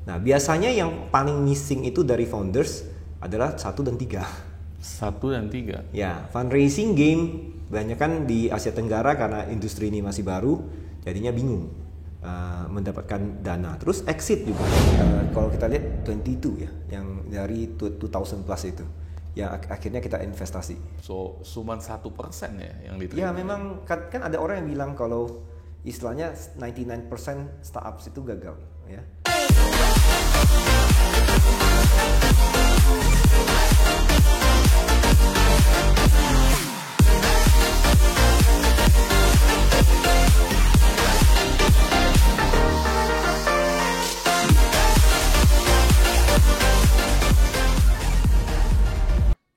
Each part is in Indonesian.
Nah, biasanya yang paling missing itu dari founders adalah 1 dan 3. 1 dan 3. Ya, fundraising game banyak kan di Asia Tenggara karena industri ini masih baru, jadinya bingung mendapatkan dana. Terus exit juga. Kalau kita lihat 22 ya, yang dari 2000 plus itu, ya akhirnya kita investasi. So, cuma 1% ya yang Ya diterima. memang kan ada orang yang bilang kalau istilahnya 99% startups itu gagal, ya.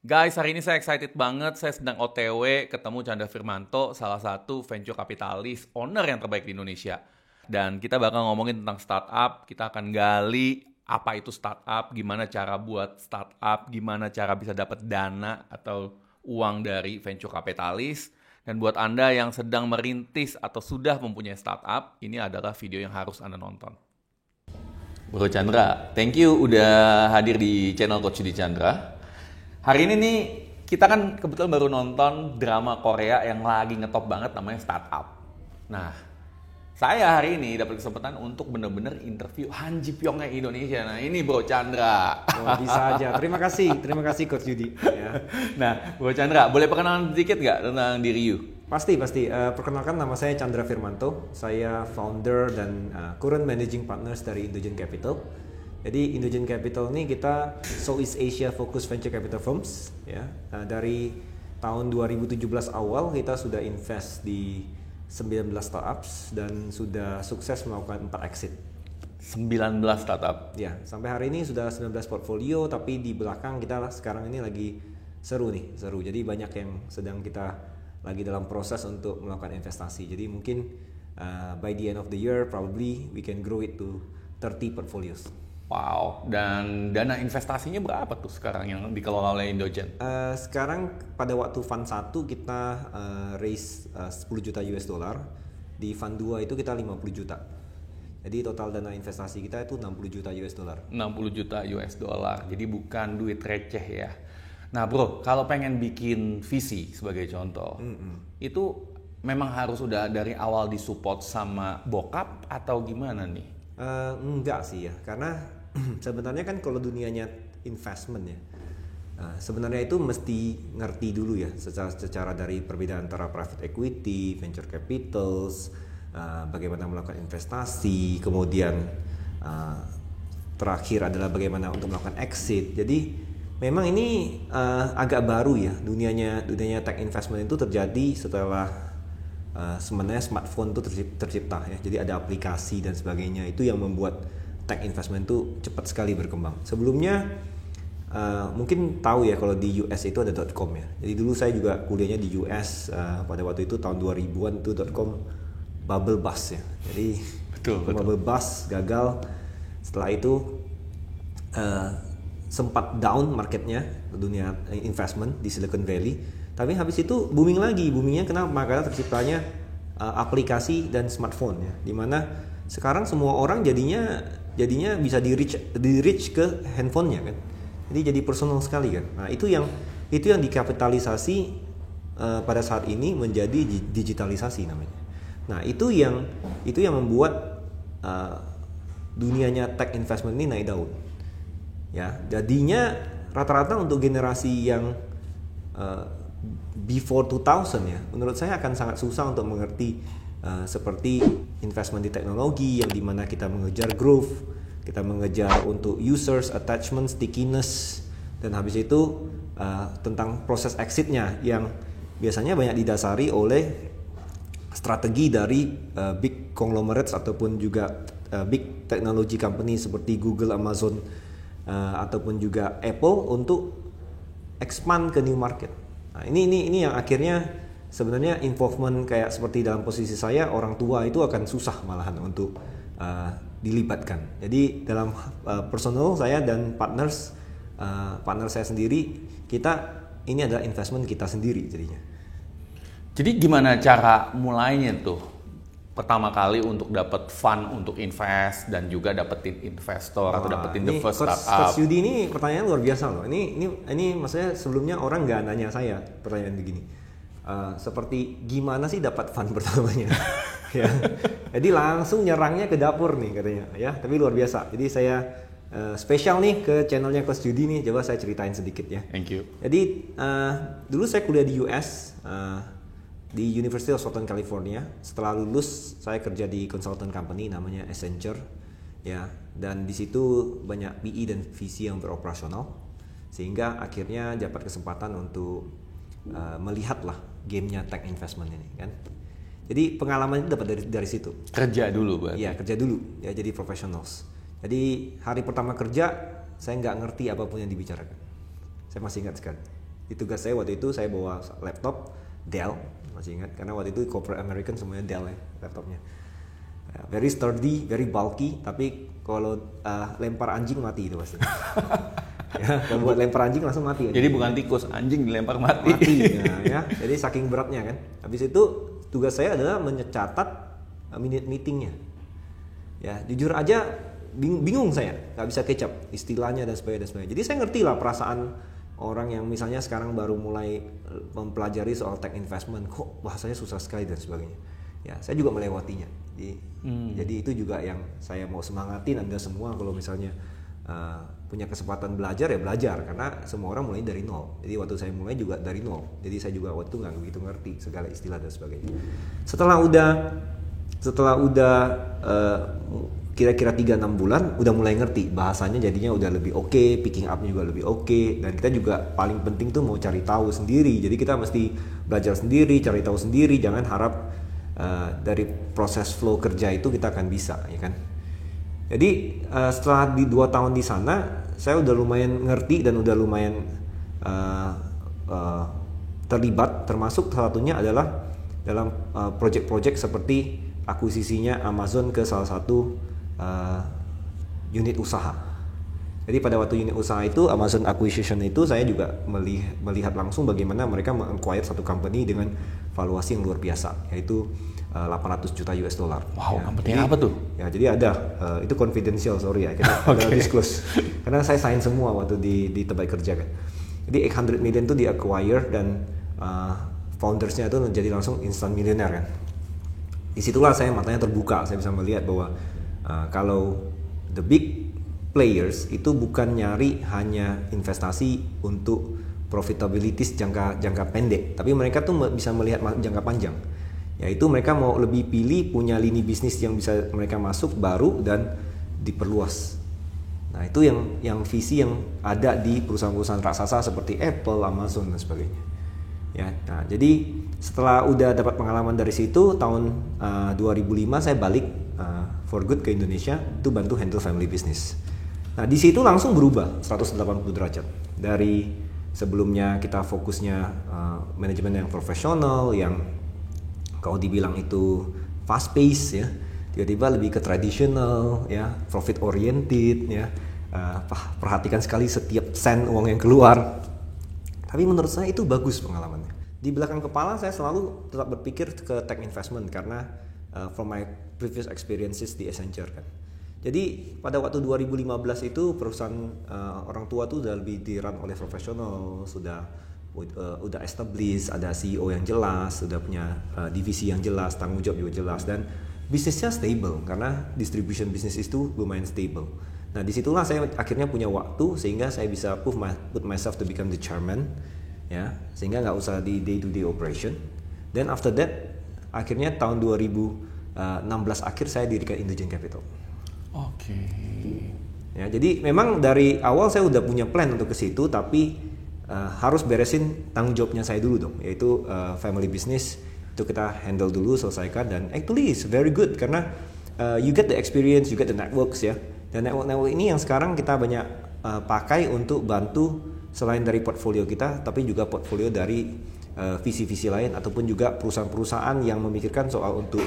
Guys, hari ini saya excited banget. Saya sedang OTW ketemu Chandra Firmanto, salah satu venture kapitalis owner yang terbaik di Indonesia. Dan kita bakal ngomongin tentang startup. Kita akan gali apa itu startup, gimana cara buat startup, gimana cara bisa dapat dana atau uang dari venture kapitalis. Dan buat Anda yang sedang merintis atau sudah mempunyai startup, ini adalah video yang harus Anda nonton. Bro Chandra, thank you udah hadir di channel Coach Yudi Chandra. Hari ini nih, kita kan kebetulan baru nonton drama Korea yang lagi ngetop banget namanya Startup. Nah, saya hari ini dapat kesempatan untuk bener-bener interview Han Ji Pyongnya Indonesia. Nah, ini Bro Chandra. Oh, bisa aja. Terima kasih Coach Yudi. Ya. Nah, Bro Chandra, boleh perkenalan sedikit nggak tentang diri you? Pasti. Perkenalkan, nama saya Chandra Firmanto. Saya founder dan current managing partners dari Indogen Capital. Jadi Indogen Capital ini kita Southeast Asia Focus Venture Capital Firms, ya. Dari tahun 2017 awal kita sudah invest di 19 startups dan sudah sukses melakukan 4 exit. 19 startup. Ya, sampai hari ini sudah 19 portfolio, tapi di belakang kita sekarang ini lagi seru. Jadi banyak yang sedang kita lagi dalam proses untuk melakukan investasi. Jadi mungkin by the end of the year probably we can grow it to 30 portfolios. Wow, dan dana investasinya berapa tuh sekarang yang dikelola oleh Indogen? Sekarang pada waktu Fund 1 kita raise 10 juta US dollar. Di Fund 2 itu kita 50 juta. Jadi total dana investasi kita itu 60 juta US dollar. 60 juta US dollar, jadi bukan duit receh ya. Nah bro, kalau pengen bikin visi sebagai contoh, itu memang harus udah dari awal disupport sama bokap atau gimana nih? Enggak sih ya, karena sebenarnya kan kalau dunianya investment ya, sebenarnya itu mesti ngerti dulu ya secara dari perbedaan antara private equity, venture capitals, bagaimana melakukan investasi, kemudian terakhir adalah bagaimana untuk melakukan exit. Jadi memang ini agak baru ya, dunianya tech investment itu terjadi setelah sebenarnya smartphone itu tercipta ya. Jadi ada aplikasi dan sebagainya, itu yang membuat tech investment itu cepat sekali berkembang. Sebelumnya mungkin tahu ya kalau di US itu ada .com ya. Jadi dulu saya juga kuliahnya di US pada waktu itu tahun 2000-an itu .com bubble bust ya. Jadi betul. Bubble bust gagal. Setelah itu sempat down marketnya dunia investment di Silicon Valley. Tapi habis itu booming lagi. Boomingnya kenapa? Karena terciptanya aplikasi dan smartphone ya. Dimana sekarang semua orang jadinya bisa di reach ke handphonenya kan. Jadi jadi personal sekali kan. Nah, itu yang dikapitalisasi pada saat ini menjadi digitalisasi namanya. Nah, itu yang membuat dunianya tech investment ini naik daun. Ya, jadinya rata-rata untuk generasi yang before 2000 ya, menurut saya akan sangat susah untuk mengerti seperti investment di teknologi yang dimana kita mengejar growth, kita mengejar untuk users, attachment, stickiness, dan habis itu tentang proses exitnya yang biasanya banyak didasari oleh strategi dari big conglomerates ataupun juga big technology company seperti Google, Amazon, ataupun juga Apple untuk expand ke new market. Nah, ini yang akhirnya sebenarnya involvement kayak seperti dalam posisi saya, orang tua itu akan susah malahan untuk dilibatkan. Jadi dalam personal saya dan partner saya sendiri, ini adalah investment kita sendiri jadinya. Jadi gimana cara mulainya tuh? pertama kali untuk dapat fund untuk invest dan juga dapetin investor atau dapetin the first startup? Coach Yudi ini pertanyaan luar biasa loh. Ini maksudnya sebelumnya orang nggak nanya saya pertanyaan begini. Seperti gimana sih dapat fund pertamanya? Ya. Jadi langsung nyerangnya ke dapur nih katanya. Ya, tapi luar biasa. Jadi saya spesial nih ke channelnya Coach Yudi nih. Coba saya ceritain sedikit ya. Thank you. Jadi dulu saya kuliah di US. Di University of Southern California. Setelah lulus saya kerja di consultant company namanya Accenture, ya. Dan di situ banyak PE dan VC yang beroperasional, sehingga akhirnya dapat kesempatan untuk melihatlah gamenya tech investment ini, kan. Jadi pengalaman itu dapat dari situ. Kerja dulu berarti? Iya, kerja dulu, ya, jadi professionals. Jadi hari pertama kerja saya nggak ngerti apapun yang dibicarakan. Saya masih ingat sekali. Di tugas saya waktu itu saya bawa laptop Dell, masih ingat karena waktu itu corporate American semuanya Dell ya laptopnya. Very sturdy, very bulky, tapi kalau lempar anjing mati itu pasti. Ya, kalau buat lempar anjing langsung mati. Jadi bukan tikus, anjing dilempar mati. Ya. Jadi saking beratnya kan. Habis itu tugas saya adalah mencatat minute meetingnya. Ya, jujur aja bingung saya, nggak bisa kecap istilahnya dan sebagainya. Jadi saya ngerti lah perasaan orang yang misalnya sekarang baru mulai mempelajari soal tech investment, kok bahasanya susah sekali dan sebagainya. Ya, saya juga melewatinya. Jadi itu juga yang saya mau semangatin Anda semua kalau misalnya punya kesempatan belajar ya belajar, karena semua orang mulai dari nol. Jadi waktu saya mulai juga dari nol. Jadi saya juga waktu itu nggak begitu ngerti segala istilah dan sebagainya. Setelah udah kira-kira 3-6 bulan udah mulai ngerti bahasanya, jadinya udah lebih oke, picking up-nya juga lebih oke, dan kita juga paling penting tuh mau cari tahu sendiri. Jadi kita mesti belajar sendiri, cari tahu sendiri, jangan harap dari proses flow kerja itu kita akan bisa, ya kan. Jadi setelah di 2 tahun di sana saya udah lumayan ngerti dan udah lumayan terlibat, termasuk salah satunya adalah dalam project-project seperti akuisisinya Amazon ke salah satu unit usaha. Jadi pada waktu unit usaha itu, Amazon acquisition itu, saya juga melihat langsung bagaimana mereka meng-acquire satu company dengan valuasi yang luar biasa, yaitu 800 juta US dollar. Wow, company apa tuh? Ya, jadi ada itu confidential, sorry ya, kita ada disclose. Karena saya sign semua waktu di tempat kerja kan. Jadi 800 million itu di-acquire dan foundersnya itu menjadi langsung instant millionaire kan. Disitulah saya matanya terbuka, saya bisa melihat bahwa kalau the big players itu bukan nyari hanya investasi untuk profitability jangka pendek, tapi mereka tuh bisa melihat jangka panjang. Yaitu mereka mau lebih pilih punya lini bisnis yang bisa mereka masuk baru dan diperluas. Nah, itu yang visi yang ada di perusahaan-perusahaan raksasa seperti Apple, Amazon dan sebagainya. Ya, nah, jadi setelah udah dapat pengalaman dari situ, tahun 2005 saya balik for good ke Indonesia, itu bantu handle family business. Nah, di situ langsung berubah 180 derajat. Dari sebelumnya kita fokusnya manajemen yang profesional, yang kalau dibilang itu fast pace ya, tiba-tiba lebih ke tradisional ya, profit oriented ya. Perhatikan sekali setiap sen uang yang keluar. Tapi menurut saya itu bagus pengalamannya. Di belakang kepala saya selalu tetap berpikir ke tech investment karena from my previous experiences di Accenture kan. Jadi pada waktu 2015 itu perusahaan orang tua tuh udah lebih di-run oleh profesional, sudah established, ada CEO yang jelas, sudah punya divisi yang jelas, tanggung jawab juga jelas, dan bisnisnya stable karena distribution business itu lumayan stable. Nah, disitulah saya akhirnya punya waktu sehingga saya bisa put myself to become the chairman, ya, sehingga nggak usah di day-to-day operation. Then after that, akhirnya tahun 2016 akhir saya dirikan Indogene Capital. Oke. Ya, jadi memang dari awal saya udah punya plan untuk ke situ, tapi harus beresin tanggung jawabnya saya dulu dong, yaitu family business itu kita handle dulu, selesaikan, dan actually it's very good karena you get the experience, you get the networks ya. Dan network ini yang sekarang kita banyak pakai untuk bantu selain dari portfolio kita, tapi juga portfolio dari visi-visi lain ataupun juga perusahaan-perusahaan yang memikirkan soal untuk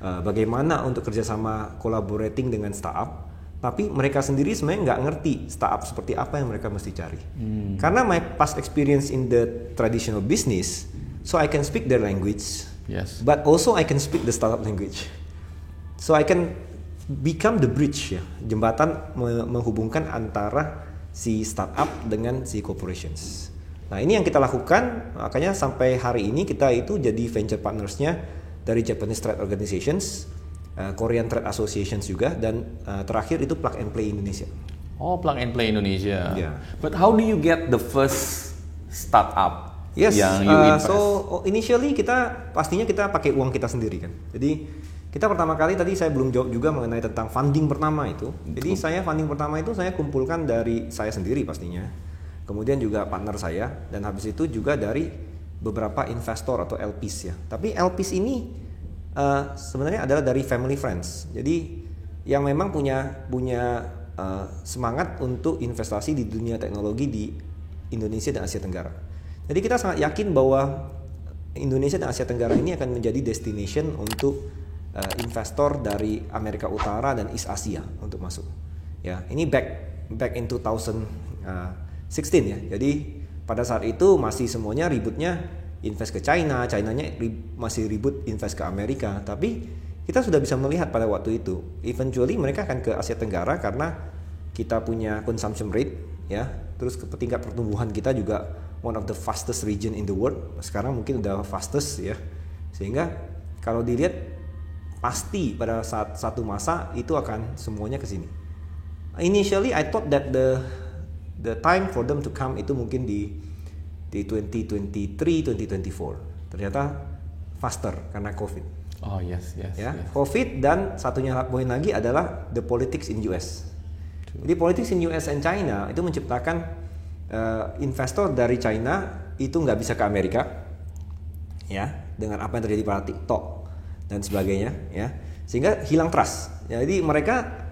bagaimana untuk kerjasama collaborating dengan startup, tapi mereka sendiri sebenarnya nggak ngerti startup seperti apa yang mereka mesti cari. Karena my past experience in the traditional business, so I can speak their language, yes, but also I can speak the startup language. So I can become the bridge, ya, jembatan menghubungkan antara si startup dengan si corporations. Nah, ini yang kita lakukan, makanya sampai hari ini kita itu jadi venture partnersnya dari Japanese Trade Organizations, Korean Trade Associations juga, dan terakhir itu Plug and Play Indonesia. Oh, Plug and Play Indonesia. Yeah. But how do you get the first startup Yes, yang you invest? so initially pastinya kita pakai uang kita sendiri kan. Jadi kita pertama kali tadi saya belum jawab juga mengenai tentang funding pertama itu. Jadi funding pertama itu saya kumpulkan dari saya sendiri pastinya. Kemudian juga partner saya, dan habis itu juga dari beberapa investor atau LPs ya. Tapi LPs ini sebenarnya adalah dari family friends. Jadi yang memang punya semangat untuk investasi di dunia teknologi di Indonesia dan Asia Tenggara. Jadi kita sangat yakin bahwa Indonesia dan Asia Tenggara ini akan menjadi destination untuk investor dari Amerika Utara dan East Asia untuk masuk. Ya, ini back in 2016 ya. Jadi pada saat itu masih semuanya ributnya invest ke China, China-nya masih ribut invest ke Amerika. Tapi kita sudah bisa melihat pada waktu itu, eventually mereka akan ke Asia Tenggara karena kita punya consumption rate, ya. Terus tingkat pertumbuhan kita juga one of the fastest region in the world. Sekarang mungkin udah fastest ya. Sehingga kalau dilihat pasti pada saat satu masa itu akan semuanya ke sini. Initially I thought that the time for them to come itu mungkin di 2023, 2024. Ternyata faster karena COVID. Oh yes. Ya, COVID, dan satunya poin lagi adalah the politics in US. Jadi politics in US and China itu menciptakan investor dari China itu nggak bisa ke Amerika, ya, dengan apa yang terjadi pada TikTok dan sebagainya, ya, sehingga hilang trust. Jadi mereka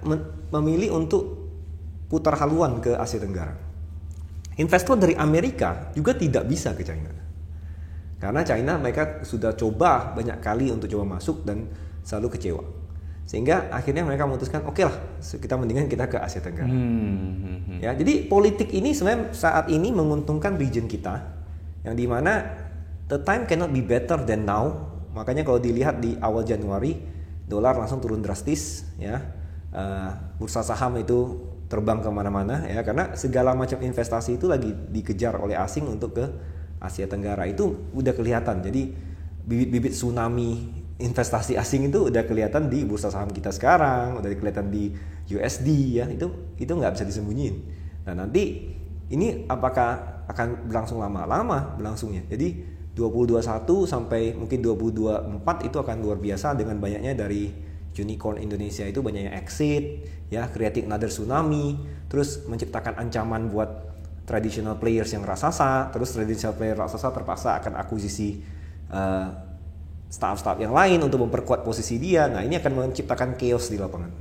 memilih untuk putar haluan ke Asia Tenggara. Investor dari Amerika juga tidak bisa ke China, karena China mereka sudah coba banyak kali untuk coba masuk dan selalu kecewa, sehingga akhirnya mereka memutuskan oke lah, kita mendingan kita ke Asia Tenggara. Ya, jadi politik ini sebenarnya saat ini menguntungkan region kita, yang dimana the time cannot be better than now. Makanya kalau dilihat di awal Januari, dolar langsung turun drastis, ya, bursa saham itu terbang kemana-mana, ya, karena segala macam investasi itu lagi dikejar oleh asing untuk ke Asia Tenggara. Itu udah kelihatan. Jadi bibit-bibit tsunami investasi asing itu udah kelihatan di bursa saham kita sekarang, udah kelihatan di USD, ya, itu nggak bisa disembunyiin. Nah, nanti ini apakah akan berlangsung lama-lama berlangsungnya? Jadi 2021 sampai mungkin 2024 itu akan luar biasa dengan banyaknya dari unicorn Indonesia itu banyaknya exit, ya, creating another tsunami, terus menciptakan ancaman buat traditional players yang raksasa, terus traditional player raksasa terpaksa akan akuisisi startup yang lain untuk memperkuat posisi dia. Nah, ini akan menciptakan chaos di lapangan.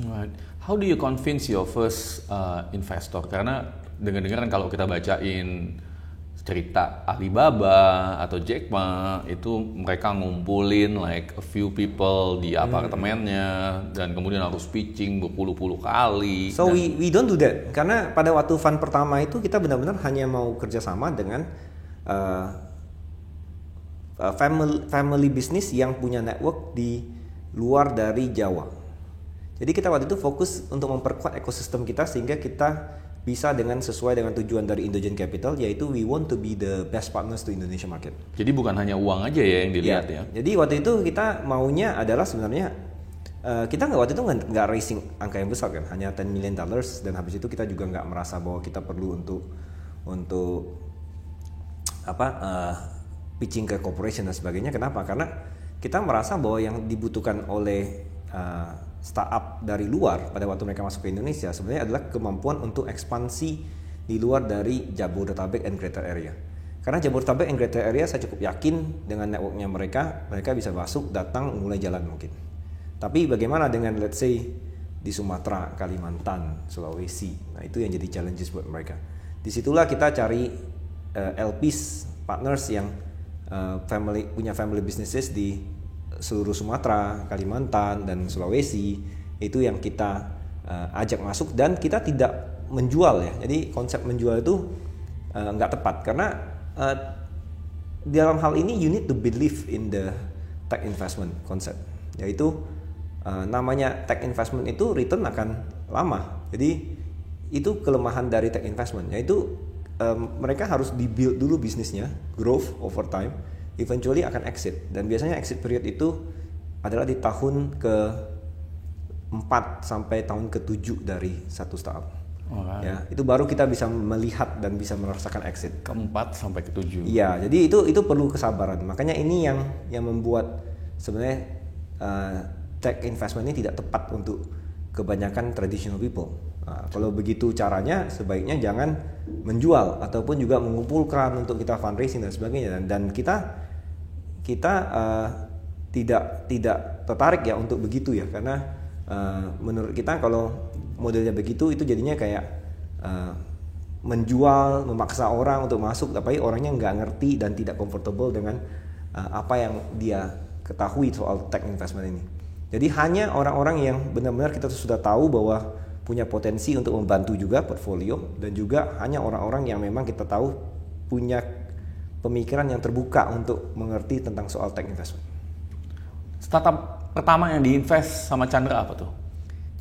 Right. How do you convince your first investor? Karena dengar-dengar kalau kita bacain cerita Alibaba atau Jack Ma itu mereka ngumpulin like a few people di apartemennya dan kemudian harus pitching berpuluh-puluh kali. So we don't do that, karena pada waktu fund pertama itu kita benar-benar hanya mau kerjasama dengan family business yang punya network di luar dari Jawa. Jadi kita waktu itu fokus untuk memperkuat ekosistem kita sehingga kita bisa sesuai dengan tujuan dari Indogen Capital, yaitu we want to be the best partners to Indonesia market. Jadi bukan hanya uang aja ya yang dilihat ya. Jadi waktu itu kita maunya adalah sebenarnya kita waktu itu nggak raising angka yang besar kan, hanya $10 million, dan habis itu kita juga nggak merasa bahwa kita perlu untuk pitching ke corporation dan sebagainya. Kenapa? Karena kita merasa bahwa yang dibutuhkan oleh startup dari luar pada waktu mereka masuk ke Indonesia sebenarnya adalah kemampuan untuk ekspansi di luar dari Jabodetabek and Greater Area. Karena Jabodetabek and Greater Area saya cukup yakin dengan networknya mereka bisa masuk, datang, mulai jalan mungkin. Tapi bagaimana dengan let's say di Sumatera, Kalimantan, Sulawesi? Nah, itu yang jadi challenges buat mereka. Disitulah kita cari LPs, partners yang punya family businesses di seluruh Sumatera, Kalimantan, dan Sulawesi. Itu yang kita ajak masuk, dan kita tidak menjual ya. Jadi konsep menjual itu nggak tepat, karena dalam hal ini you need to believe in the tech investment concept, yaitu namanya tech investment itu return akan lama. Jadi itu kelemahan dari tech investment, yaitu mereka harus dibuild dulu bisnisnya, growth over time, eventually akan exit. Dan biasanya exit period itu adalah di tahun ke-4 sampai tahun ke-7 dari satu startup. Ya, itu baru kita bisa melihat dan bisa merasakan exit. Ke-4 sampai ke-7. Iya, jadi itu perlu kesabaran. Makanya ini yang membuat sebenarnya tech investment ini tidak tepat untuk kebanyakan traditional people. Nah, kalau begitu caranya sebaiknya jangan menjual ataupun juga mengumpulkan untuk kita fundraising dan sebagainya. Dan kita tidak tertarik ya untuk begitu ya, karena menurut kita kalau modelnya begitu itu jadinya kayak menjual, memaksa orang untuk masuk, tapi orangnya nggak ngerti dan tidak comfortable dengan apa yang dia ketahui soal tech investment ini. Jadi hanya orang-orang yang benar-benar kita sudah tahu bahwa punya potensi untuk membantu juga portfolio, dan juga hanya orang-orang yang memang kita tahu punya pemikiran yang terbuka untuk mengerti tentang soal tech investment. Startup pertama yang diinvest sama Chandra apa tuh?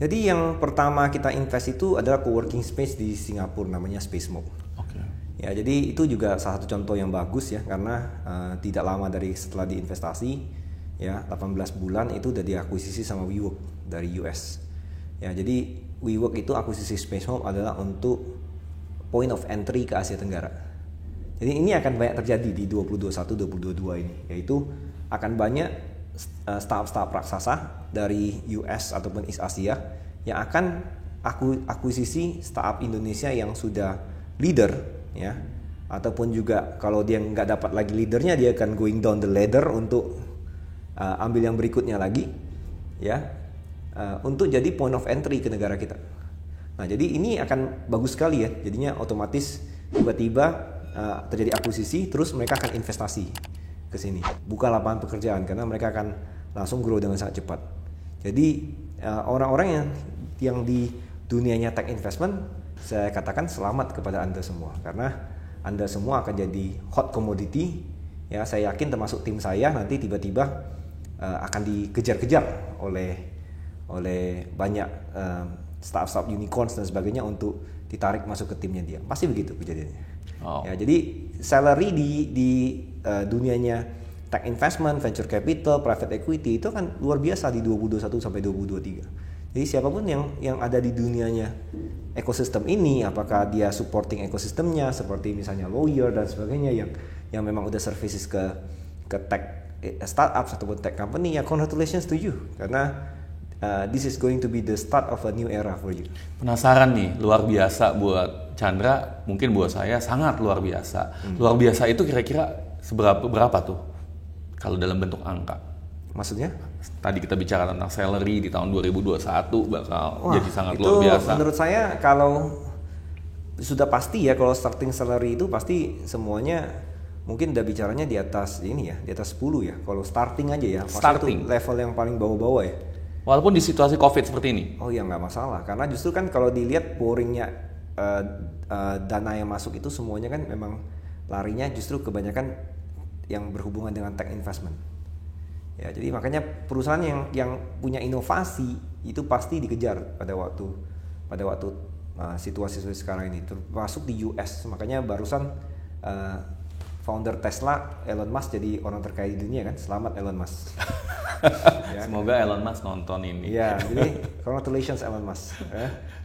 Jadi yang pertama kita invest itu adalah co-working space di Singapura, namanya SpaceMob. Oke. Ya, jadi itu juga salah satu contoh yang bagus ya, karena tidak lama setelah diinvestasi, ya 18 bulan itu udah diakuisisi sama WeWork dari US. Ya, jadi WeWork itu akuisisi SpaceMob adalah untuk point of entry ke Asia Tenggara. Jadi ini akan banyak terjadi di 2021-2022 ini, yaitu akan banyak startup raksasa dari US ataupun East Asia yang akan akuisisi startup Indonesia yang sudah leader, ya, ataupun juga kalau dia nggak dapat lagi leadernya, dia akan going down the ladder untuk ambil yang berikutnya lagi, ya, untuk jadi point of entry ke negara kita. Nah, jadi ini akan bagus sekali ya, jadinya otomatis tiba-tiba terjadi akuisisi, terus mereka akan investasi ke sini, buka lapangan pekerjaan, karena mereka akan langsung grow dengan sangat cepat. Jadi orang-orang yang di dunianya tech investment, saya katakan selamat kepada Anda semua, karena Anda semua akan jadi hot commodity. Ya, saya yakin termasuk tim saya nanti tiba-tiba akan dikejar-kejar oleh banyak startup unicorns dan sebagainya untuk ditarik masuk ke timnya dia. Pasti begitu kejadiannya. Oh. Ya, jadi salary di dunianya tech investment, venture capital, private equity itu kan luar biasa di 2021 sampai 2023. Jadi siapapun yang ada di dunianya ekosistem ini, apakah dia supporting ekosistemnya seperti misalnya lawyer dan sebagainya yang memang udah services ke tech startups ataupun tech company, ya congratulations to you, karena this is going to be the start of a new era for you. Penasaran nih, luar biasa buat Chandra, mungkin buat saya sangat luar biasa. Luar biasa itu kira-kira berapa tuh kalau dalam bentuk angka? Maksudnya? Tadi kita bicara tentang salary di tahun 2021 bakal jadi sangat luar biasa. Menurut saya kalau sudah pasti ya, kalau starting salary itu pasti semuanya mungkin udah bicaranya di atas ini ya, di atas 10 ya. Kalau starting aja ya, starting itu level yang paling bawah-bawah ya. Walaupun di situasi COVID seperti ini. Oh ya, nggak masalah, karena justru kan kalau dilihat boringnya dana yang masuk itu semuanya kan memang larinya justru kebanyakan yang berhubungan dengan tech investment. Ya, jadi makanya perusahaan yang punya inovasi itu pasti dikejar pada waktu situasi sekarang ini, termasuk di US. Makanya barusan founder Tesla, Elon Musk, jadi orang terkaya di dunia kan. Selamat Elon Musk. Ya, semoga Elon Musk nonton ini. Ya, jadi congratulations Elon Musk.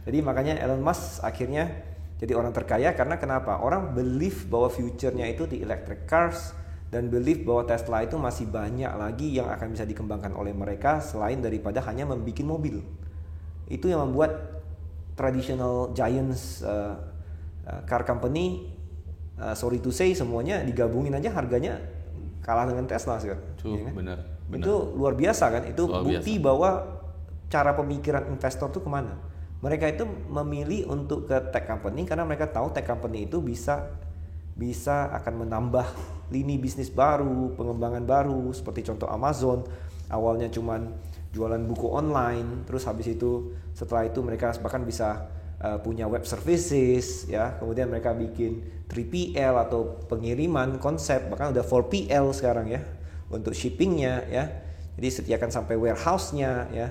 Jadi makanya Elon Musk akhirnya jadi orang terkaya karena kenapa? Orang believe bahwa future-nya itu di electric cars, dan believe bahwa Tesla itu masih banyak lagi yang akan bisa dikembangkan oleh mereka selain daripada hanya membuat mobil. Itu yang membuat traditional giants car company, sorry to say, semuanya digabungin aja harganya kalah dengan Tesla sekarang. Ya kan? Benar. Itu luar biasa kan? Itu luar bukti biasa bahwa cara pemikiran investor itu kemana. Mereka itu memilih untuk ke tech company karena mereka tahu tech company itu bisa akan menambah lini bisnis baru, pengembangan baru, seperti contoh Amazon. Awalnya cuman jualan buku online, terus habis itu setelah itu mereka bahkan bisa punya web services, ya. Kemudian mereka bikin 3PL atau pengiriman konsep, bahkan udah 4PL sekarang ya untuk shippingnya, ya. Jadi sediakan sampai warehouse-nya, ya.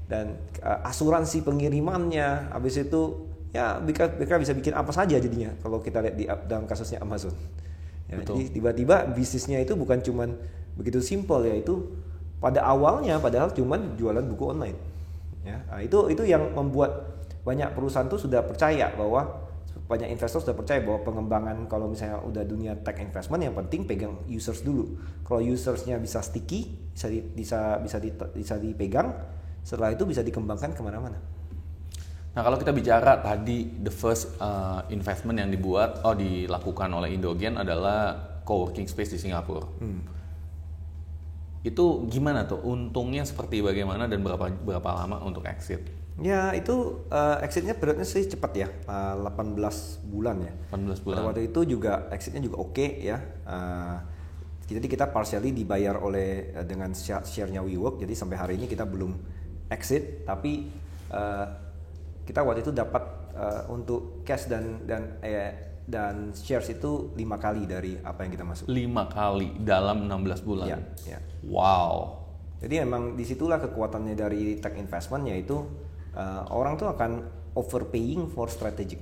dan asuransi pengirimannya. Habis itu ya mereka bisa bikin apa saja jadinya kalau kita lihat di dalam kasusnya Amazon. Ya, jadi tiba-tiba bisnisnya itu bukan cuman begitu simpel, yaitu pada awalnya padahal cuman jualan buku online. Ya, nah, itu yang membuat banyak perusahaan tuh sudah percaya bahwa banyak investor sudah percaya bahwa pengembangan kalau misalnya udah dunia tech investment yang penting pegang users dulu. Kalau usersnya bisa sticky, bisa dipegang, setelah itu bisa dikembangkan kemana-mana. Nah kalau kita bicara tadi the first investment yang dilakukan oleh Indogen adalah co-working space di Singapura. Itu gimana tuh? Untungnya seperti bagaimana dan berapa lama untuk exit? Ya itu exitnya periodnya sih cepat ya, 18 bulan ya. 18 bulan. Pada waktu itu juga exitnya juga oke ya. Jadi kita partially dibayar oleh dengan share-nya WeWork. Jadi sampai hari ini kita belum exit, tapi kita waktu itu dapat untuk cash dan shares itu 5 kali dari apa yang kita masuk. 5 kali dalam 16 bulan. Ya. Wow. Jadi memang disitulah kekuatannya dari tech investment, yaitu orang tuh akan overpaying for strategic.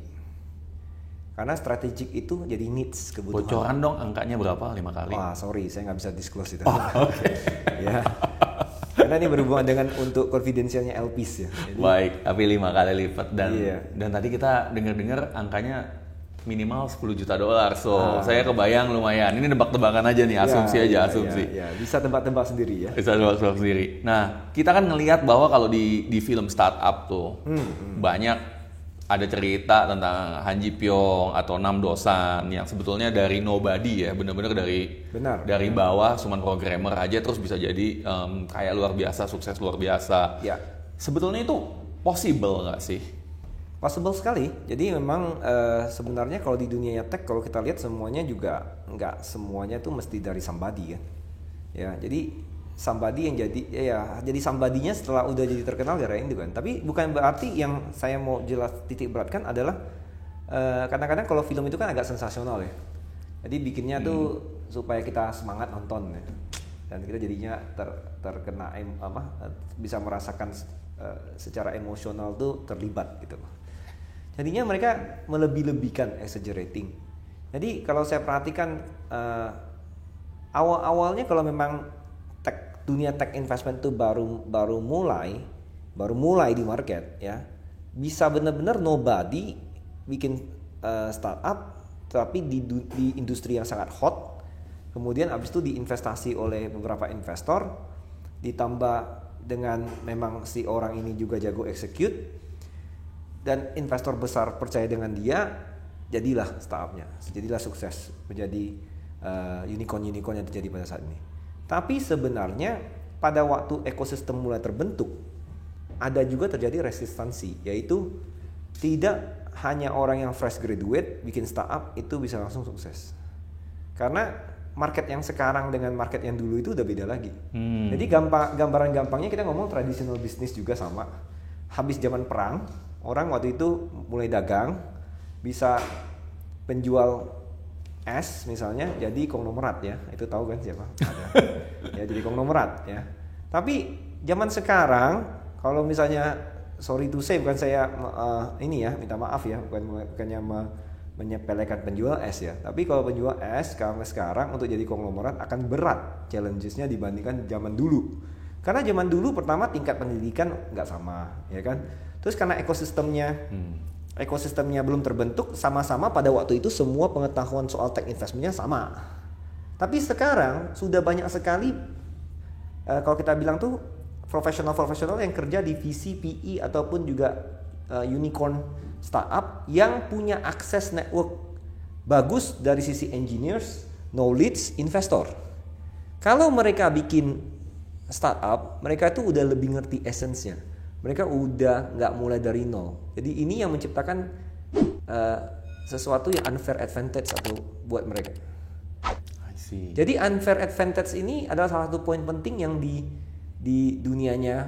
Karena strategic itu jadi needs, kebutuhan. Bocoran dong angkanya berapa 5 kali? Wah sorry, saya nggak bisa disclose itu. Okay. Ya. Karena ini berhubungan dengan untuk confidentialnya LPs ya. Jadi, baik, tapi 5 kali lipat dan tadi kita dengar angkanya minimal $10 juta. So, saya kebayang lumayan. Ini nebak-tebakan aja nih, asumsi. Ya, bisa tebak-tebak sendiri ya. Bisa tebak-tebak sendiri. Nah, kita kan ngelihat bahwa kalau di film startup tuh banyak ada cerita tentang Han Ji Pyong atau Nam Do San yang sebetulnya dari nobody ya, benar-benar dari bawah, cuman programmer aja terus bisa jadi kayak luar biasa, sukses luar biasa. Ya. Sebetulnya itu possible nggak sih? Possible sekali. Jadi memang sebenarnya kalau di dunia tech, kalau kita lihat semuanya juga nggak semuanya tuh mesti dari somebody kan. Ya, jadi somebody yang jadi somebody-nya setelah udah jadi terkenal gara-gara itu kan. Tapi bukan berarti yang saya mau jelas titik beratkan adalah kadang-kadang kalau film itu kan agak sensasional ya. Jadi bikinnya tuh supaya kita semangat nonton ya. Dan kita jadinya terkena bisa merasakan secara emosional tuh terlibat gitu loh. Jadinya mereka melebih-lebihkan exaggerating. Jadi kalau saya perhatikan awal-awalnya kalau memang dunia tech investment itu baru mulai di market ya, bisa benar-benar nobody bikin startup tapi di industri yang sangat hot, kemudian abis itu diinvestasi oleh beberapa investor, ditambah dengan memang si orang ini juga jago execute dan investor besar percaya dengan dia, jadilah startupnya, jadilah sukses, menjadi unicorn yang terjadi pada saat ini. Tapi sebenarnya pada waktu ekosistem mulai terbentuk, ada juga terjadi resistansi, yaitu tidak hanya orang yang fresh graduate bikin startup itu bisa langsung sukses. Karena market yang sekarang dengan market yang dulu itu udah beda lagi. Jadi gambaran gampangnya kita ngomong traditional business juga sama. Habis zaman perang, orang waktu itu mulai dagang, bisa penjual es misalnya jadi konglomerat ya, itu tahu kan siapa? Ada. Ya jadi konglomerat ya. Tapi zaman sekarang kalau misalnya sorry to say, bukan saya minta maaf ya, bukannya menyepelekan penjual es ya. Tapi kalau penjual es sekarang untuk jadi konglomerat akan berat challenges-nya dibandingkan zaman dulu. Karena zaman dulu pertama tingkat pendidikan nggak sama, ya kan. Terus karena ekosistemnya belum terbentuk, sama-sama pada waktu itu semua pengetahuan soal tech investmentnya sama. Tapi sekarang sudah banyak sekali kalau kita bilang tuh profesional yang kerja di VC, PE ataupun juga unicorn startup yang punya akses network bagus dari sisi engineers, knowledge, investor. Kalau mereka bikin startup, mereka itu udah lebih ngerti essence-nya. Mereka udah nggak mulai dari nol. Jadi ini yang menciptakan sesuatu yang unfair advantage atau buat mereka. I see. Jadi unfair advantage ini adalah salah satu poin penting yang di dunianya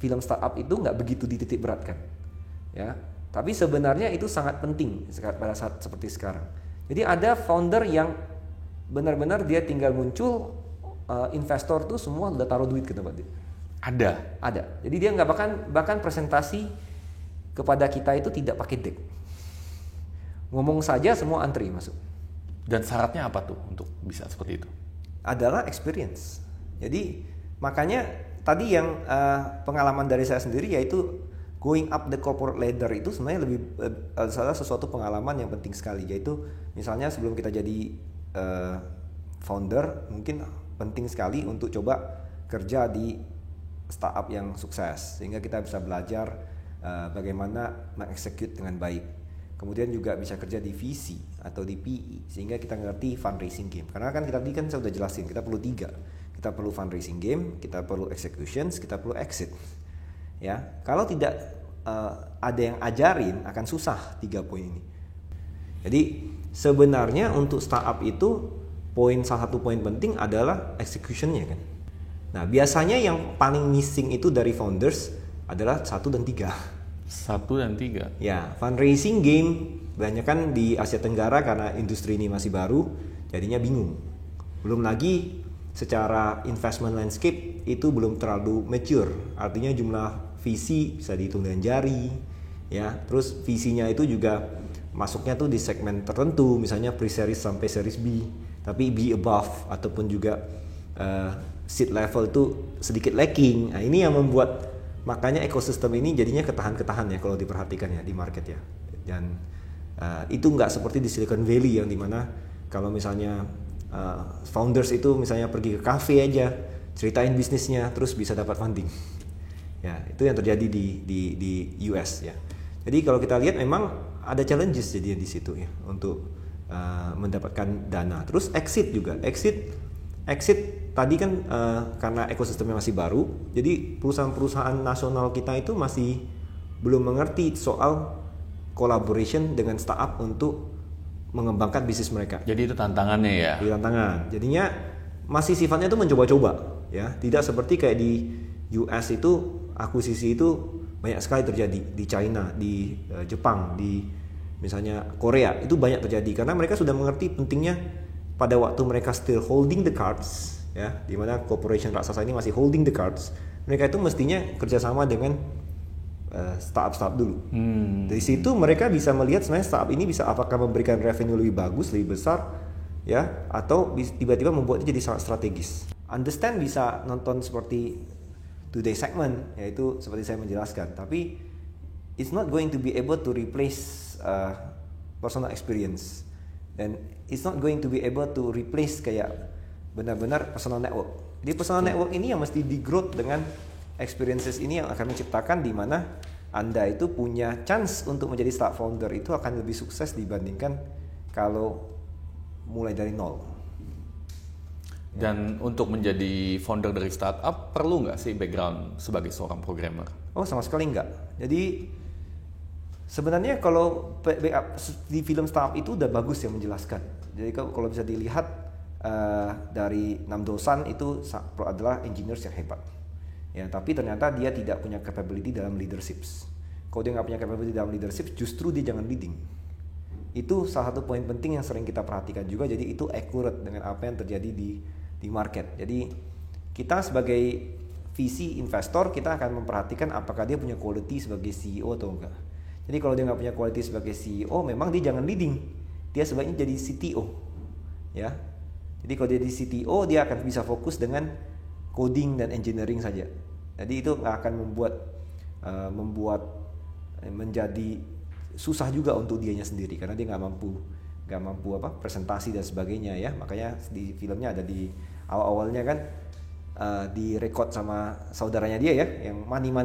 film startup itu nggak begitu dititik beratkan, ya. Tapi sebenarnya itu sangat penting pada saat seperti sekarang. Jadi ada founder yang benar-benar dia tinggal muncul investor tuh semua udah taruh duit ke tempat dia. Ada. Jadi dia nggak bahkan presentasi kepada kita itu tidak pakai deck. Ngomong saja semua antri masuk. Dan syaratnya apa tuh untuk bisa seperti itu? Adalah experience. Jadi makanya tadi yang pengalaman dari saya sendiri yaitu going up the corporate ladder itu sebenarnya lebih salah sesuatu pengalaman yang penting sekali, yaitu misalnya sebelum kita jadi founder mungkin penting sekali untuk coba kerja di startup yang sukses sehingga kita bisa belajar bagaimana mengexecute dengan baik. Kemudian juga bisa kerja di VC atau di PE sehingga kita ngerti fundraising game. Karena kan kita tadi kan saya udah jelasin, kita perlu 3. Kita perlu fundraising game, kita perlu executions, kita perlu exit. Ya, kalau tidak ada yang ajarin akan susah 3 poin ini. Jadi sebenarnya untuk startup itu salah satu poin penting adalah executionnya kan. Nah biasanya yang paling missing itu dari founders adalah 1 dan 3. 1 dan 3. Ya, fundraising game banyak kan di Asia Tenggara karena industri ini masih baru, jadinya bingung. Belum lagi secara investment landscape itu belum terlalu mature. Artinya jumlah VC bisa dihitung dengan jari, ya. Terus VC-nya itu juga masuknya tuh di segmen tertentu, misalnya pre-series sampai series B, tapi B above ataupun juga seed level itu sedikit lacking. Nah, ini yang membuat makanya ekosistem ini jadinya ketahan-ketahan ya kalau diperhatikan ya di market ya. Dan itu nggak seperti di Silicon Valley yang dimana kalau misalnya founders itu misalnya pergi ke cafe aja, ceritain bisnisnya, terus bisa dapat funding. Ya, itu yang terjadi di US ya. Jadi kalau kita lihat memang ada challenges jadi di situ ya untuk mendapatkan dana. Terus exit juga. Exit tadi kan karena ekosistemnya masih baru, jadi perusahaan-perusahaan nasional kita itu masih belum mengerti soal collaboration dengan startup untuk mengembangkan bisnis mereka. Jadi itu tantangannya ya? Jadi tantangan. Jadinya masih sifatnya itu mencoba-coba ya. Tidak seperti kayak di US itu akuisisi itu banyak sekali terjadi, di China, di Jepang, di misalnya Korea itu banyak terjadi karena mereka sudah mengerti pentingnya pada waktu mereka still holding the cards ya, di mana corporation raksasa ini masih holding the cards, mereka itu mestinya kerjasama dengan startup dulu. Dari situ mereka bisa melihat sebenarnya startup ini bisa apakah memberikan revenue lebih bagus, lebih besar ya, atau tiba-tiba membuatnya jadi sangat strategis. Understand bisa nonton seperti Today segment, yaitu seperti saya menjelaskan, tapi it's not going to be able to replace personal experience, dan it's not going to be able to replace kayak benar-benar personal network. Jadi personal network ini yang mesti di growth dengan experiences ini yang akan menciptakan di mana Anda itu punya chance untuk menjadi startup founder itu akan lebih sukses dibandingkan kalau mulai dari nol. Dan untuk menjadi founder dari startup perlu nggak sih background sebagai seorang programmer? Oh, sama sekali nggak. Jadi sebenarnya kalau di film startup itu udah bagus ya menjelaskan. Jadi kalau bisa dilihat dari Nam Do-san itu adalah engineers yang hebat. Ya, tapi ternyata dia tidak punya capability dalam leadership. Kalau dia nggak punya capability dalam leadership, justru dia jangan leading. Itu salah satu poin penting yang sering kita perhatikan juga. Jadi itu accurate dengan apa yang terjadi di market. Jadi kita sebagai VC investor, kita akan memperhatikan apakah dia punya quality sebagai CEO atau enggak. Jadi kalau dia nggak punya quality sebagai CEO, memang dia jangan leading. Dia sebaiknya jadi CTO. Ya. Jadi kalau dia jadi CTO, dia akan bisa fokus dengan coding dan engineering saja. Jadi itu akan membuat menjadi susah juga untuk dianya sendiri karena dia nggak mampu presentasi dan sebagainya ya. Makanya di filmnya ada di awal-awalnya kan direkod sama saudaranya dia ya, yang money ya.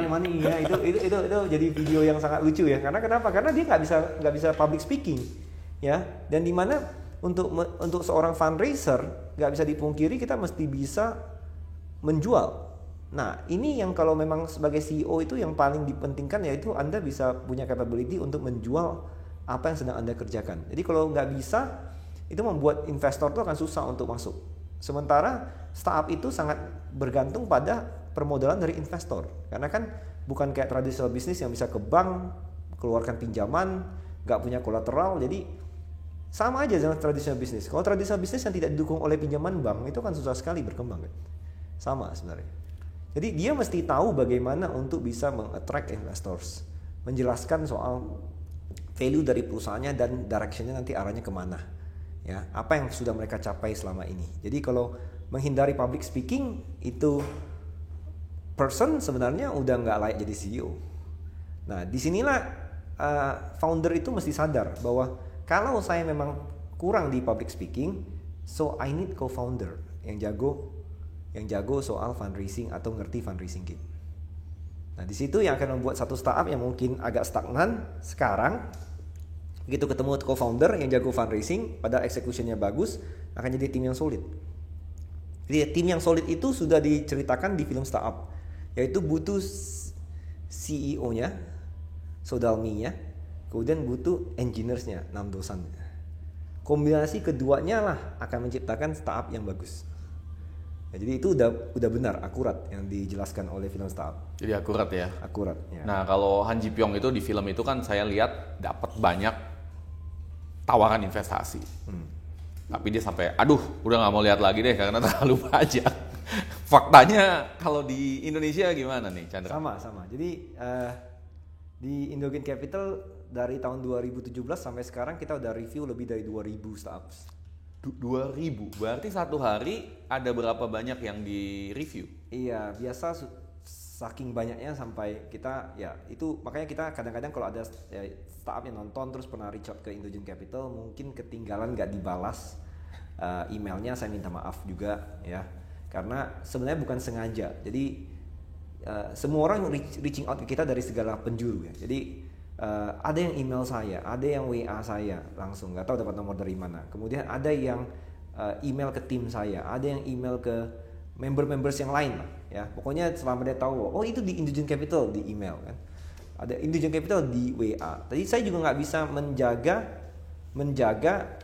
money ya, itu jadi video yang sangat lucu ya. Karena kenapa? Karena dia nggak bisa public speaking ya. Dan di mana untuk seorang fundraiser nggak bisa dipungkiri kita mesti bisa menjual. Nah, ini yang kalau memang sebagai CEO itu yang paling dipentingkan, yaitu Anda bisa punya capability untuk menjual apa yang sedang Anda kerjakan. Jadi kalau nggak bisa, itu membuat investor itu akan susah untuk masuk. Sementara startup itu sangat bergantung pada permodalan dari investor. Karena kan bukan kayak tradisional bisnis yang bisa ke bank, keluarkan pinjaman, nggak punya kolateral. Jadi Sama aja dengan tradisional bisnis. Kalau tradisional bisnis yang tidak didukung oleh pinjaman bank itu kan susah sekali berkembang kan. Sama sebenarnya. Jadi dia mesti tahu bagaimana untuk bisa meng-attract investors, menjelaskan soal value dari perusahaannya dan directionnya nanti arahnya kemana. Ya, apa yang sudah mereka capai selama ini. Jadi kalau menghindari public speaking itu person sebenarnya udah nggak layak jadi CEO. Nah, disinilah founder itu mesti sadar bahwa kalau saya memang kurang di public speaking, so I need co-founder yang jago soal fundraising atau ngerti fundraising game. Nah, di situ yang akan membuat satu startup yang mungkin agak stagnan sekarang, begitu ketemu co-founder yang jago fundraising, pada executionnya bagus, akan jadi tim yang solid. Jadi tim yang solid itu sudah diceritakan di film startup, yaitu butuh CEO-nya, sodalmi-nya, kemudian butuh engineers-nya, 6 dosan. Kombinasi keduanya lah akan menciptakan startup yang bagus. Ya, jadi itu udah benar, akurat yang dijelaskan oleh film startup. Jadi akurat ya. Akurat. Ya. Nah, kalau Han Ji Pyong itu di film itu kan saya lihat dapat banyak tawaran investasi. Tapi dia sampai, aduh, udah nggak mau lihat lagi deh karena terlalu banyak. Faktanya kalau di Indonesia gimana nih, Chandra? Sama. Jadi di Indogen Capital dari tahun 2017 sampai sekarang kita udah review lebih dari 2000 startups. 2000, berarti satu hari ada berapa banyak yang di review? Iya, biasa saking banyaknya sampai kita ya itu makanya kita kadang-kadang kalau ada startup yang nonton terus pernah reach out ke Indogen Capital mungkin ketinggalan nggak dibalas emailnya, saya minta maaf juga ya, karena sebenarnya bukan sengaja. Jadi semua orang reaching out ke kita dari segala penjuru ya. Jadi ada yang email saya, ada yang WA saya langsung, nggak tahu dapat nomor dari mana. Kemudian ada yang email ke tim saya, ada yang email ke members yang lain lah ya. Pokoknya selama dia tahu, oh itu di Indogen Capital di email kan, ada Indogen Capital di WA. Tadi saya juga nggak bisa menjaga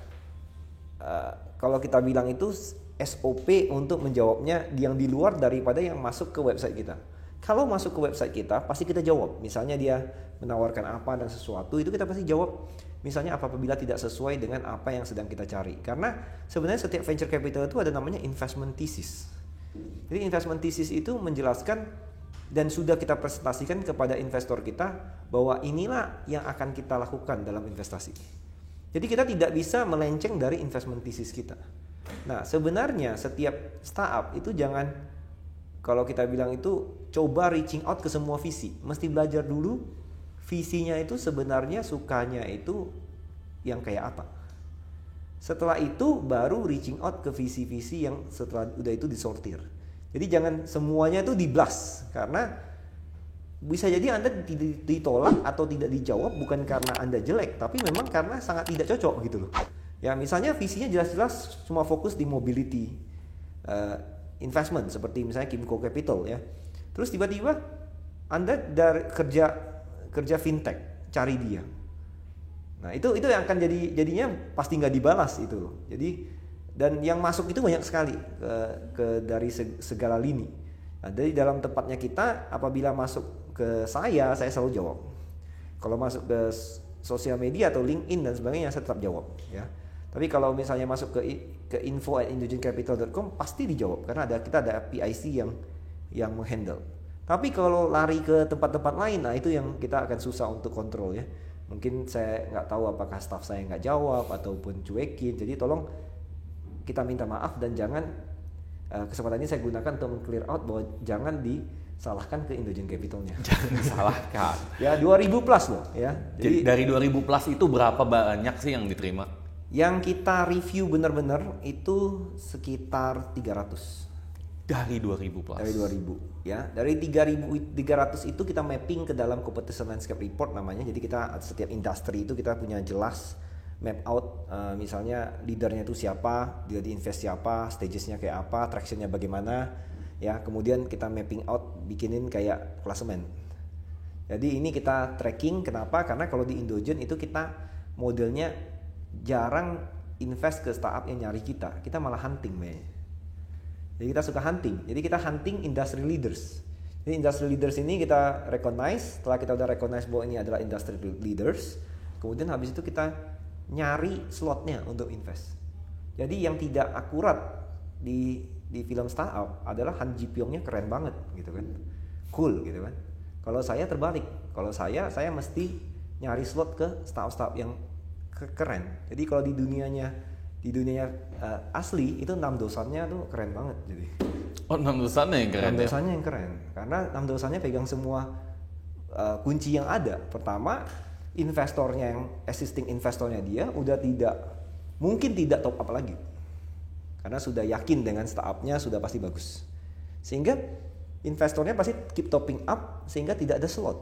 kalau kita bilang itu SOP untuk menjawabnya yang di luar daripada yang masuk ke website kita. Kalau masuk ke website kita, pasti kita jawab. Misalnya dia menawarkan apa dan sesuatu, itu kita pasti jawab. Misalnya apabila tidak sesuai dengan apa yang sedang kita cari. Karena sebenarnya setiap venture capital itu ada namanya investment thesis. Jadi investment thesis itu menjelaskan dan sudah kita presentasikan kepada investor kita bahwa inilah yang akan kita lakukan dalam investasi. Jadi kita tidak bisa melenceng dari investment thesis kita. Nah, sebenarnya setiap startup itu jangan, kalau kita bilang itu coba reaching out ke semua visi. Mesti belajar dulu visinya itu sebenarnya sukanya itu yang kayak apa. Setelah itu baru reaching out ke visi-visi yang setelah udah itu disortir. Jadi jangan semuanya itu di-blast, karena bisa jadi Anda ditolak atau tidak dijawab bukan karena Anda jelek, tapi memang karena sangat tidak cocok gitu loh. Ya misalnya visinya jelas-jelas cuma fokus di mobility investment seperti misalnya Kimco Capital ya. Terus tiba-tiba Anda dari kerja fintech, cari dia. Nah itu yang akan jadinya pasti nggak dibalas itu. Jadi dan yang masuk itu banyak sekali ke dari segala lini. Nah, dari dalam tempatnya kita apabila masuk ke saya selalu jawab. Kalau masuk ke sosial media atau LinkedIn dan sebagainya saya tetap jawab ya. Tapi kalau misalnya masuk ke info@indogencapital.com pasti dijawab karena kita ada PIC yang menghandle. Tapi kalau lari ke tempat-tempat lain, nah itu yang kita akan susah untuk kontrol ya. Mungkin saya nggak tahu apakah staff saya nggak jawab ataupun cuekin. Jadi tolong kita minta maaf dan jangan kesempatan ini saya gunakan untuk meng-clear out bahwa jangan disalahkan ke Indogen Capitalnya. Jangan disalahkan. Ya 2000 plus loh ya. Jadi dari 2000 plus itu berapa banyak sih yang diterima? Yang kita review benar-benar itu sekitar 300. Dari 2000 plus. Dari 2000 ya. Dari 300 itu kita mapping ke dalam competition landscape report namanya. Jadi kita setiap industri itu kita punya jelas map out misalnya leadernya itu siapa, dia diinvest siapa, stagesnya kayak apa, tractionnya bagaimana ya. Kemudian kita mapping out, bikinin kayak klasemen. Jadi ini kita tracking. Kenapa? Karena kalau di Indogen itu kita modelnya jarang invest ke startup yang nyari kita malah hunting Jadi kita suka hunting. Jadi kita hunting industry leaders. Jadi industry leaders ini kita recognize. Setelah kita udah recognize bahwa ini adalah industry leaders, kemudian habis itu kita nyari slotnya untuk invest. Jadi yang tidak akurat di film startup adalah Han Ji Pyong-nya keren banget gitu kan, cool gitu kan. Kalau saya terbalik, kalau saya mesti nyari slot ke startup yang keren. Jadi kalau di dunianya asli itu 6 dosannya tuh keren banget. Jadi 6 dosannya yang keren. 6 dosannya yang keren, karena 6 dosannya pegang semua kunci yang ada. Pertama, investornya yang existing investornya dia udah mungkin tidak top up lagi, karena sudah yakin dengan startupnya sudah pasti bagus, sehingga investornya pasti keep topping up sehingga tidak ada slot.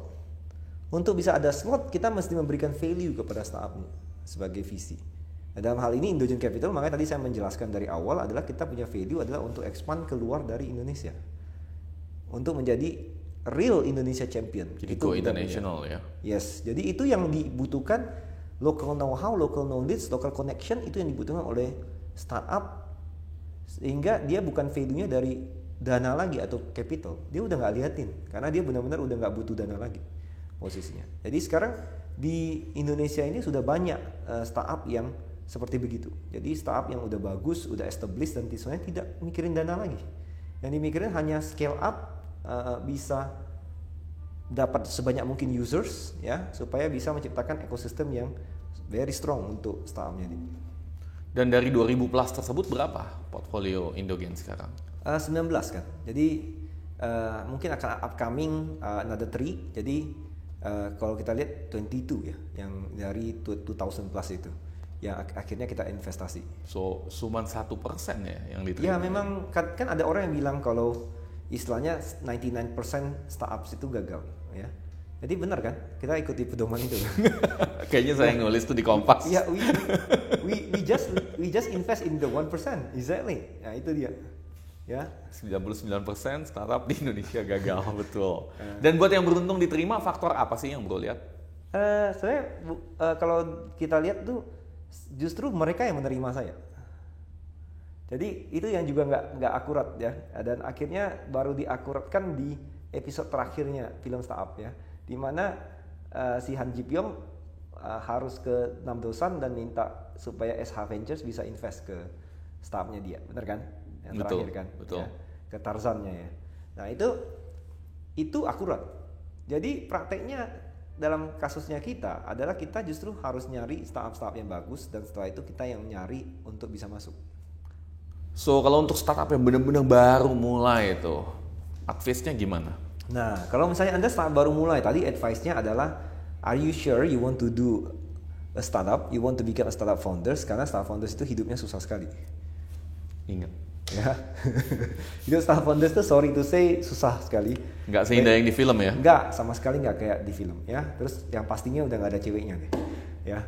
Untuk bisa ada slot kita mesti memberikan value kepada startupnya sebagai VC. Nah, dalam hal ini Indogen Capital, makanya tadi saya menjelaskan dari awal adalah kita punya value adalah untuk expand keluar dari Indonesia untuk menjadi real Indonesia champion. Jadi go international ya. Yes, jadi itu yang dibutuhkan, local know-how, local knowledge, local connection, itu yang dibutuhkan oleh startup, sehingga dia bukan value-nya dari dana lagi atau capital, dia udah nggak liatin, karena dia benar-benar udah nggak butuh dana lagi posisinya. Jadi sekarang di Indonesia ini sudah banyak startup yang seperti begitu. Jadi startup yang udah bagus, udah established dan sebenarnya tidak mikirin dana lagi. Yang dimikirin hanya scale up, bisa dapat sebanyak mungkin users ya, supaya bisa menciptakan ekosistem yang very strong untuk startupnya ini. Dan dari 2000 plus tersebut berapa portfolio Indogen sekarang? 19 kan. Jadi mungkin akan upcoming another 3. Jadi kalau kita lihat 22 ya, yang dari 2000 plus itu yang akhirnya kita investasi. So cuma 1% ya yang diterima. Ya memang kan ada orang yang bilang kalau istilahnya 99% startups itu gagal ya. Jadi benar kan? Kita ikuti pedoman itu. Kayaknya saya nulis tuh di Kompas. Ya, we just invest in the 1%. Exactly. Nah, itu dia. Ya. 99% startup di Indonesia gagal, betul. Dan buat yang beruntung diterima, faktor apa sih yang bro lihat? Saya kalau kita lihat tuh justru mereka yang menerima saya. Jadi itu yang juga nggak akurat ya, dan akhirnya baru diakuratkan di episode terakhirnya film startup ya, di mana si Han Ji Pyong harus ke Nam Dosan dan minta supaya SH Ventures bisa invest ke startupnya dia, benar kan? Yang betul, terakhir kan, betul. Ya, ke Tarzannya ya. Nah itu akurat. Jadi prakteknya dalam kasusnya kita adalah kita justru harus nyari startup yang bagus, dan setelah itu kita yang nyari untuk bisa masuk. So kalau untuk startup yang benar-benar baru mulai itu, advice-nya gimana? Nah, kalau misalnya Anda startup baru mulai, tadi advice-nya adalah, are you sure you want to do a startup, you want to become a startup founders? Karena startup founders itu hidupnya susah sekali. Ingat. Ya, hidup startup founders itu sorry to say susah sekali. Nggak seindah yang di film ya? Nggak, sama sekali nggak kayak di film ya. Terus yang pastinya udah nggak ada ceweknya deh. Ya.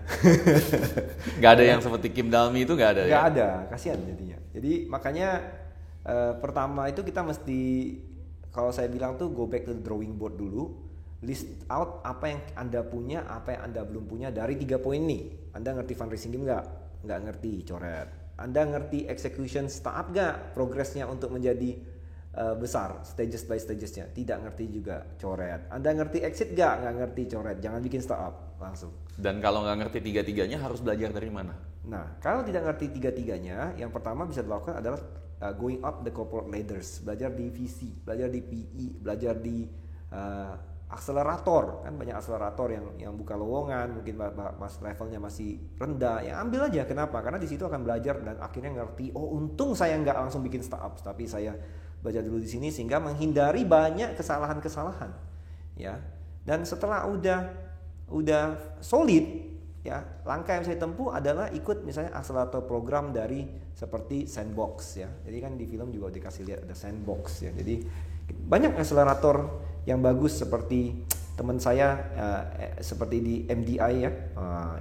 Nggak ada yang seperti Kim Dalmi itu nggak ada ya? Nggak ada, kasihan jadinya. Jadi makanya pertama itu kita mesti, kalau saya bilang tuh go back to the drawing board dulu, list out apa yang Anda punya, apa yang Anda belum punya dari 3 poin ini. Anda ngerti fundraising game nggak? Nggak ngerti, coret. Anda ngerti execution startup nggak? Progresnya untuk menjadi besar, stages by stagesnya. Tidak ngerti juga, coret. Anda ngerti exit nggak? Nggak ngerti, coret. Jangan bikin startup langsung. Dan kalau nggak ngerti tiga-tiganya harus belajar dari mana? Nah, kalau tidak ngerti tiga-tiganya, yang pertama bisa dilakukan adalah going up the corporate ladders, belajar di VC, belajar di PE, belajar di akselerator, kan banyak akselerator yang buka lowongan, mungkin levelnya masih rendah, ya ambil aja. Kenapa? Karena di situ akan belajar dan akhirnya ngerti, oh untung saya nggak langsung bikin startup, tapi saya belajar dulu di sini sehingga menghindari banyak kesalahan-kesalahan, ya. Dan setelah udah solid, ya, langkah yang saya tempuh adalah ikut misalnya akselerator program dari seperti Sandbox ya. Jadi kan di film juga dikasih lihat ada Sandbox ya. Jadi banyak akselerator yang bagus seperti teman saya seperti di MDI ya.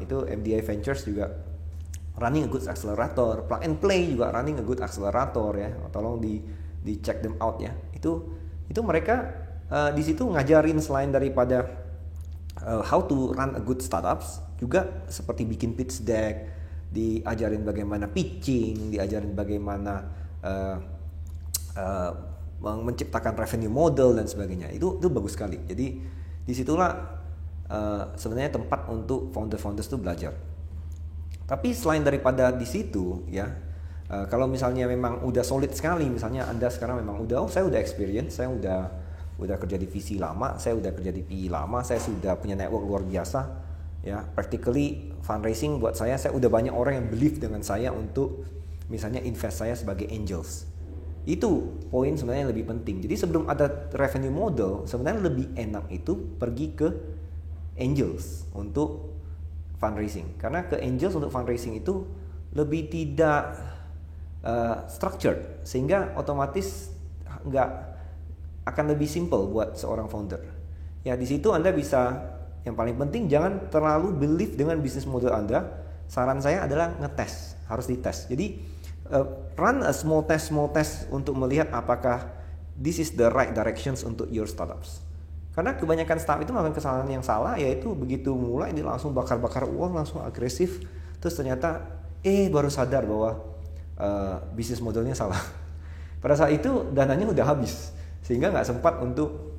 Itu MDI Ventures juga running a good accelerator. Plug and Play juga running a good accelerator ya. Tolong di check them out ya. Itu mereka di situ ngajarin selain daripada how to run a good startups, juga seperti bikin pitch deck, diajarin bagaimana pitching, diajarin bagaimana menciptakan revenue model dan sebagainya. Itu bagus sekali. Jadi disitulah sebenarnya tempat untuk founder-founders itu belajar. Tapi selain daripada di situ ya, kalau misalnya memang udah solid sekali, misalnya Anda sekarang memang saya udah experience, saya udah kerja di VC lama, saya udah kerja di PE lama, saya sudah punya network luar biasa ya. Practically fundraising buat saya udah banyak orang yang believe dengan saya untuk misalnya invest saya sebagai angels. Itu poin sebenarnya lebih penting. Jadi sebelum ada revenue model, sebenarnya lebih enak itu pergi ke angels untuk fundraising. Karena ke angels untuk fundraising itu lebih tidak structured, sehingga otomatis nggak akan lebih simple buat seorang founder. Ya di situ Anda bisa, yang paling penting jangan terlalu believe dengan bisnis model Anda. Saran saya adalah ngetes, harus dites. Jadi run a small test untuk melihat apakah this is the right directions untuk your startups. Karena kebanyakan startup itu melakukan kesalahan yang salah, yaitu begitu mulai dia langsung bakar-bakar uang, langsung agresif, terus ternyata baru sadar bahwa bisnis modelnya salah. Pada saat itu dananya udah habis, sehingga nggak sempat untuk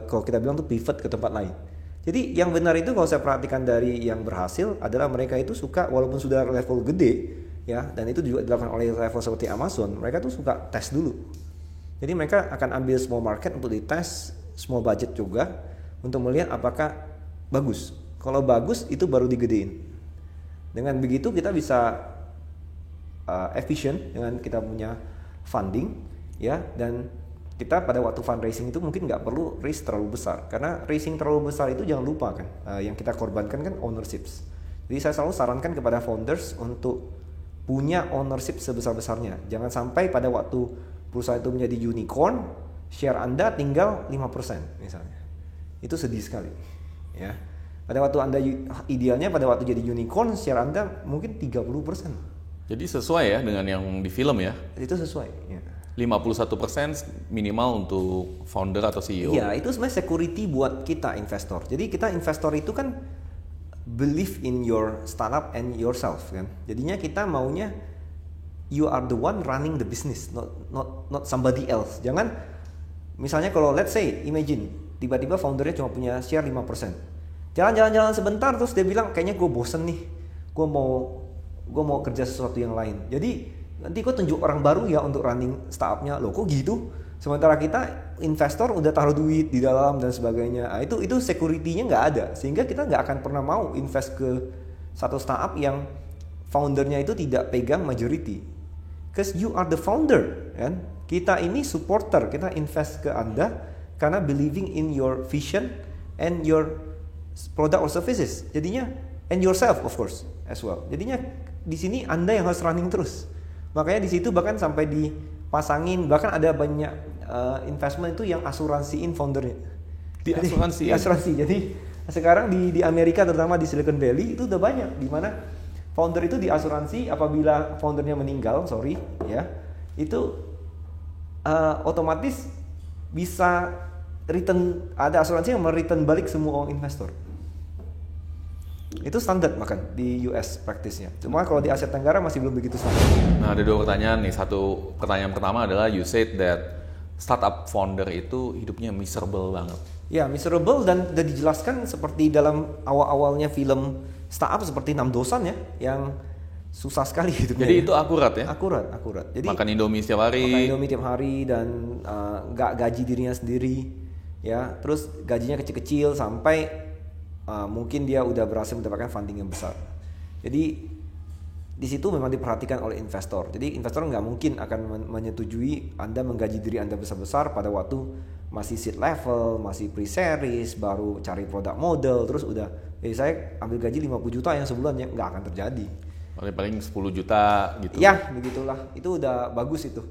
kalau kita bilang tuh pivot ke tempat lain. Jadi yang benar itu kalau saya perhatikan dari yang berhasil adalah mereka itu suka, walaupun sudah level gede ya, dan itu juga dilakukan oleh level seperti Amazon, mereka tuh suka tes dulu. Jadi mereka akan ambil small market untuk dites, small budget juga, untuk melihat apakah bagus. Kalau bagus itu baru digedein. Dengan begitu kita bisa efficient dengan kita punya funding ya, dan kita pada waktu fundraising itu mungkin nggak perlu raise terlalu besar, karena raising terlalu besar itu jangan lupa kan, yang kita korbankan kan ownerships. Jadi saya selalu sarankan kepada founders untuk punya ownership sebesar-besarnya. Jangan sampai pada waktu perusahaan itu menjadi unicorn, share Anda tinggal 5% misalnya. Itu sedih sekali ya. Pada waktu Anda idealnya pada waktu jadi unicorn, share Anda mungkin 30%. Jadi sesuai ya dengan yang di film ya? Itu sesuai ya. 51% minimal untuk founder atau CEO. Iya, itu sebenarnya security buat kita investor. Jadi kita investor itu kan believe in your startup and yourself kan. Jadinya kita maunya you are the one running the business, not somebody else. Jangan misalnya kalau let's say imagine tiba-tiba foundernya cuma punya share 5%. Jalan-jalan sebentar terus dia bilang kayaknya gue bosen nih. Gue mau kerja sesuatu yang lain. Jadi nanti gue tunjuk orang baru ya untuk running startupnya. Loh kok gitu? Sementara kita investor udah taruh duit di dalam dan sebagainya. Nah, itu security-nya nggak ada, sehingga kita nggak akan pernah mau invest ke satu startup yang foundernya itu tidak pegang majority. Cause you are the founder, kan? Kita ini supporter, kita invest ke Anda karena believing in your vision and your product or services. Jadinya and yourself of course as well. Jadinya di sini Anda yang harus running terus. Makanya di situ bahkan sampai dipasangin, bahkan ada banyak investment itu yang asuransiin foundernya. Asuransi. Jadi sekarang di Amerika terutama di Silicon Valley itu udah banyak di mana founder itu diasuransi apabila foundernya meninggal, ya. Itu otomatis bisa return, ada asuransi yang mereturn balik semua uang investor. Itu standar bahkan di US practice-nya. Cuma kalau di Asia Tenggara masih belum begitu standar. Nah, ada dua pertanyaan nih. Satu pertanyaan pertama adalah you said that startup founder itu hidupnya miserable banget. Ya, miserable, dan udah dijelaskan seperti dalam awal-awalnya film startup seperti 6 Dosan ya, yang susah sekali hidupnya. Jadi itu akurat ya? Akurat. Jadi makan Indomie setiap hari. Makan Indomie tiap hari dan nggak gaji dirinya sendiri, ya. Terus gajinya kecil-kecil sampai mungkin dia udah berhasil mendapatkan funding yang besar. Jadi di situ memang diperhatikan oleh investor. Jadi investor nggak mungkin akan menyetujui Anda menggaji diri Anda besar-besar pada waktu masih seed level, masih pre-series, baru cari produk model, terus udah, saya ambil gaji 50 juta yang sebulan, ya nggak akan terjadi. Paling 10 juta gitu. Ya, begitulah. Itu udah bagus itu.